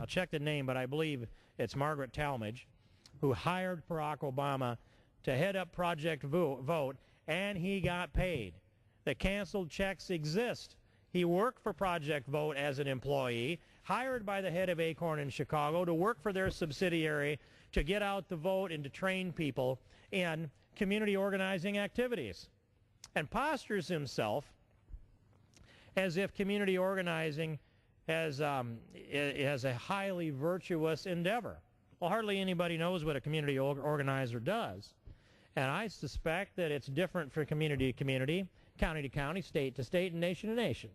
I'll check the name, but I believe it's Margaret Talmadge, who hired Barack Obama to head up Project Vote, and he got paid. The canceled checks exist. He worked for Project Vote as an employee, hired by the head of ACORN in Chicago to work for their subsidiary to get out the vote and to train people in community organizing activities, and postures himself as if community organizing is a highly virtuous endeavor. Well, hardly anybody knows what a community organizer does. And I suspect that it's different for community to community, county to county, state to state, and nation to nation.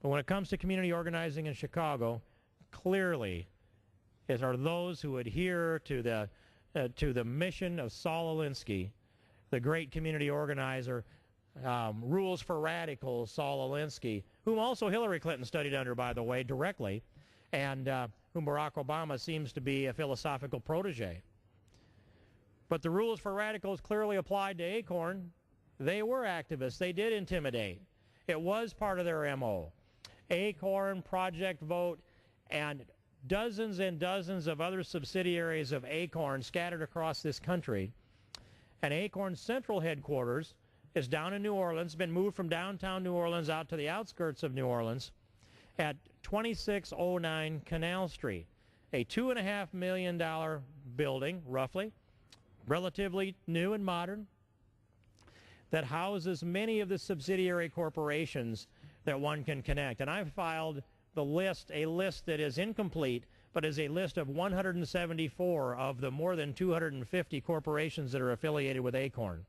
But when it comes to community organizing in Chicago, clearly it are those who adhere to the mission of Saul Alinsky, the great community organizer, Rules for Radicals, Saul Alinsky, whom also Hillary Clinton studied under, by the way, directly, and whom Barack Obama seems to be a philosophical protege. But the Rules for Radicals clearly applied to ACORN. They were activists. They did intimidate. It was part of their MO. ACORN, Project Vote, and dozens of other subsidiaries of ACORN scattered across this country. And ACORN's central headquarters is down in New Orleans, been moved from downtown New Orleans out to the outskirts of New Orleans at 2609 Canal Street, a $2.5 million building, roughly, relatively new and modern, that houses many of the subsidiary corporations that one can connect. And I've filed the list, a list that is incomplete, but is a list of 174 of the more than 250 corporations that are affiliated with ACORN.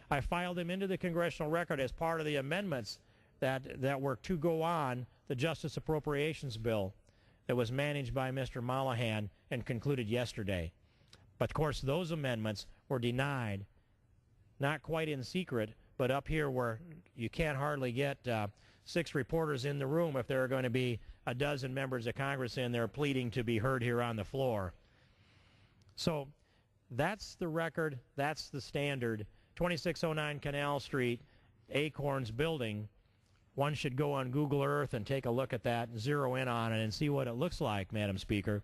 I filed them into the congressional record as part of the amendments that were to go on the Justice Appropriations Bill that was managed by Mr. Mollahan and concluded yesterday. But, of course, those amendments were denied, not quite in secret, but up here where you can't hardly get 6 reporters in the room if there are going to be a dozen members of Congress in there pleading to be heard here on the floor. So that's the record, that's the standard. 2609 Canal Street, ACORN's building. One should go on Google Earth and take a look at that and zero in on it and see what it looks like, Madam Speaker.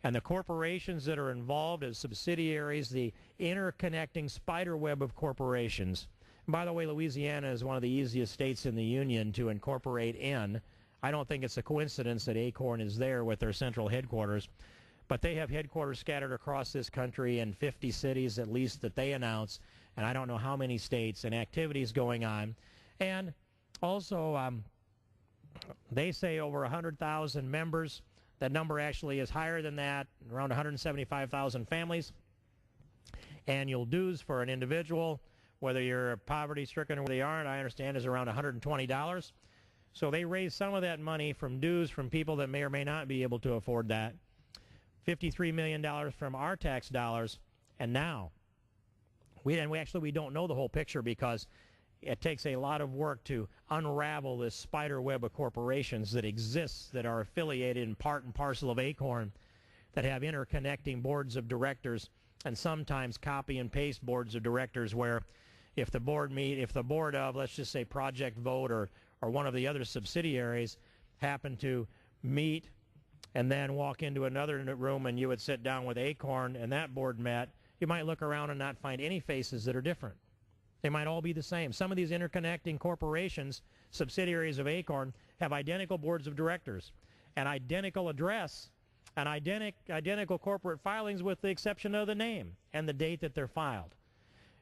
And the corporations that are involved as subsidiaries, the interconnecting spider web of corporations. And by the way, Louisiana is one of the easiest states in the Union to incorporate in. I don't think it's a coincidence that ACORN is there with their central headquarters. But they have headquarters scattered across this country in 50 cities at least that they announce, and I don't know how many states, and activities going on. And also, they say over 100,000 members. That number actually is higher than that, around 175,000 families. Annual dues for an individual, whether you're poverty-stricken or whether you aren't, I understand is around $120. So they raise some of that money from dues from people that may or may not be able to afford that. $53 million from our tax dollars, and now we don't know the whole picture because it takes a lot of work to unravel this spider web of corporations that exists, that are affiliated in part and parcel of ACORN, that have interconnecting boards of directors and sometimes copy and paste boards of directors where if the board of, let's just say, Project Vote or one of the other subsidiaries happen to meet and then walk into another room and you would sit down with ACORN and that board met, you might look around and not find any faces that are different. They might all be the same. Some of these interconnecting corporations, subsidiaries of ACORN, have identical boards of directors, an identical address, and identical corporate filings with the exception of the name and the date that they're filed.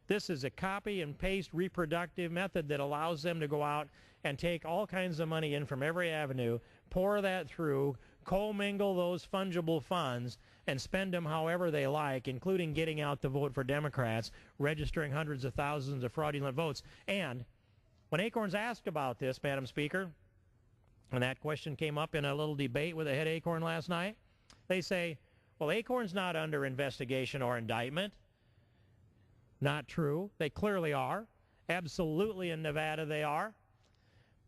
This is a copy and paste reproductive method that allows them to go out and take all kinds of money in from every avenue, pour that through, commingle those fungible funds, and spend them however they like, including getting out the vote for Democrats, registering hundreds of thousands of fraudulent votes. And when ACORN's asked about this, Madam Speaker, when that question came up in a little debate with the head ACORN last night, they say, well, ACORN's not under investigation or indictment. Not true. They clearly are. Absolutely in Nevada they are.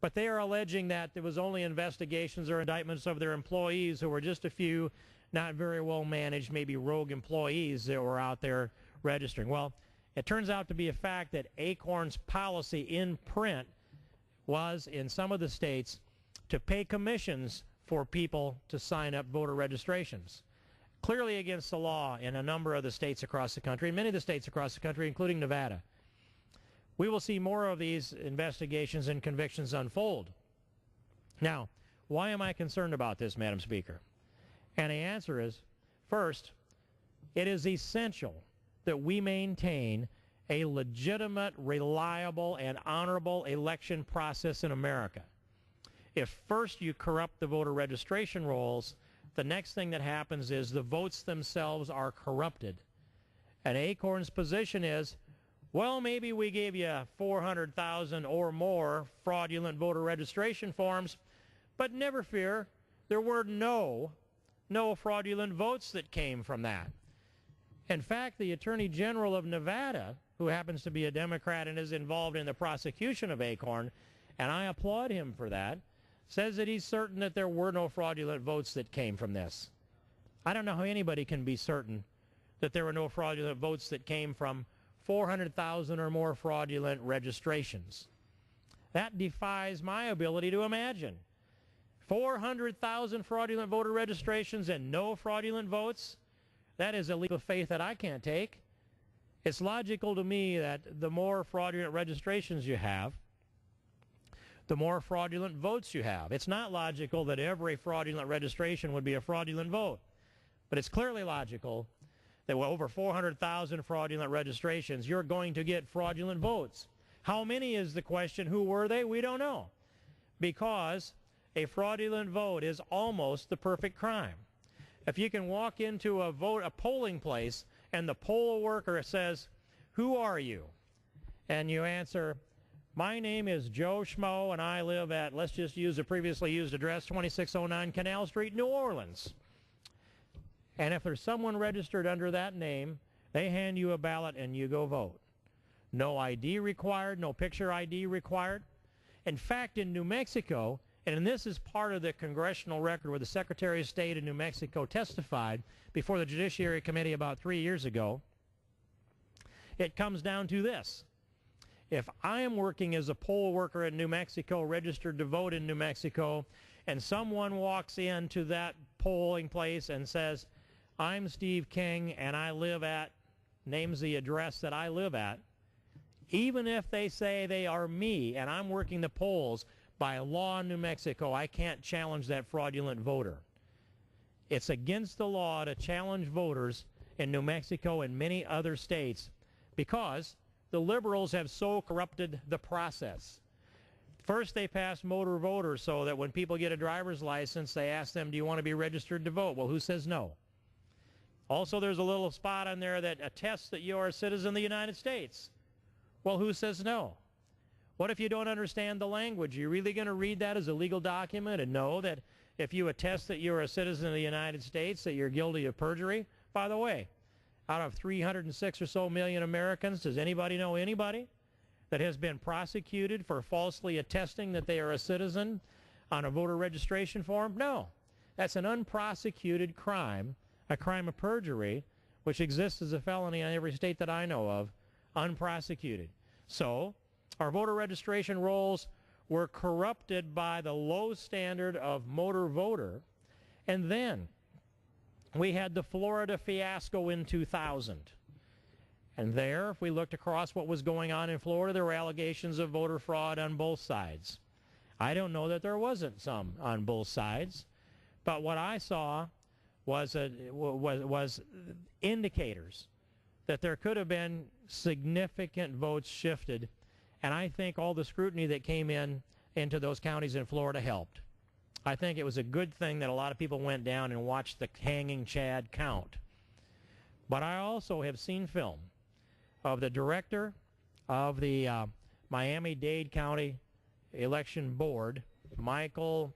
But they are alleging that there was only investigations or indictments of their employees who were just a few not very well managed, maybe rogue employees that were out there registering. Well, it turns out to be a fact that ACORN's policy in print was, in some of the states, to pay commissions for people to sign up voter registrations. Clearly against the law in a number of the states across the country, many of the states across the country, including Nevada. We will see more of these investigations and convictions unfold. Now, why am I concerned about this, Madam Speaker? And the answer is, first, it is essential that we maintain a legitimate, reliable, and honorable election process in America. If first you corrupt the voter registration rolls, the next thing that happens is the votes themselves are corrupted. And Acorn's position is, well, maybe we gave you 400,000 or more fraudulent voter registration forms, but never fear, there were no fraudulent votes that came from that. In fact, the Attorney General of Nevada, who happens to be a Democrat and is involved in the prosecution of Acorn, and I applaud him for that, says that he's certain that there were no fraudulent votes that came from this. I don't know how anybody can be certain that there were no fraudulent votes that came from 400,000 or more fraudulent registrations. That defies my ability to imagine. 400,000 fraudulent voter registrations and no fraudulent votes? That is a leap of faith that I can't take. It's logical to me that the more fraudulent registrations you have, the more fraudulent votes you have. It's not logical that every fraudulent registration would be a fraudulent vote. But it's clearly logical that with over 400,000 fraudulent registrations, you're going to get fraudulent votes. How many is the question? Who were they? We don't know. Because a fraudulent vote is almost the perfect crime. If you can walk into a polling place and the poll worker says, "Who are you?" and you answer, "My name is Joe Schmo and I live at," let's just use a previously used address, 2609 Canal Street, New Orleans. And if there's someone registered under that name, they hand you a ballot and you go vote. No ID required, no picture ID required. In fact, in New Mexico, and this is part of the congressional record where the Secretary of State in New Mexico testified before the Judiciary Committee about 3 years ago, it comes down to this. If I am working as a poll worker in New Mexico, registered to vote in New Mexico, and someone walks into that polling place and says, "I'm Steve King and I live at," names the address that I live at, even if they say they are me and I'm working the polls, by law in New Mexico, I can't challenge that fraudulent voter. It's against the law to challenge voters in New Mexico and many other states because the liberals have so corrupted the process. First, they passed motor voters so that when people get a driver's license, they ask them, "Do you want to be registered to vote?" Well, who says no? Also, there's a little spot on there that attests that you are a citizen of the United States. Well, who says no? What if you don't understand the language? Are you really going to read that as a legal document and know that if you attest that you're a citizen of the United States, that you're guilty of perjury? By the way, out of 306 or so million Americans, does anybody know anybody that has been prosecuted for falsely attesting that they are a citizen on a voter registration form? No. That's an unprosecuted crime, a crime of perjury, which exists as a felony in every state that I know of, unprosecuted. So, our voter registration rolls were corrupted by the low standard of motor voter, and then we had the Florida fiasco in 2000. And there, if we looked across what was going on in Florida, there were allegations of voter fraud on both sides. I don't know that there wasn't some on both sides, but what I saw was indicators that there could have been significant votes shifted, and I think all the scrutiny that came into those counties in Florida helped. I think it was a good thing that a lot of people went down and watched the hanging Chad count. But I also have seen film of the director of the Miami-Dade County Election Board, Michael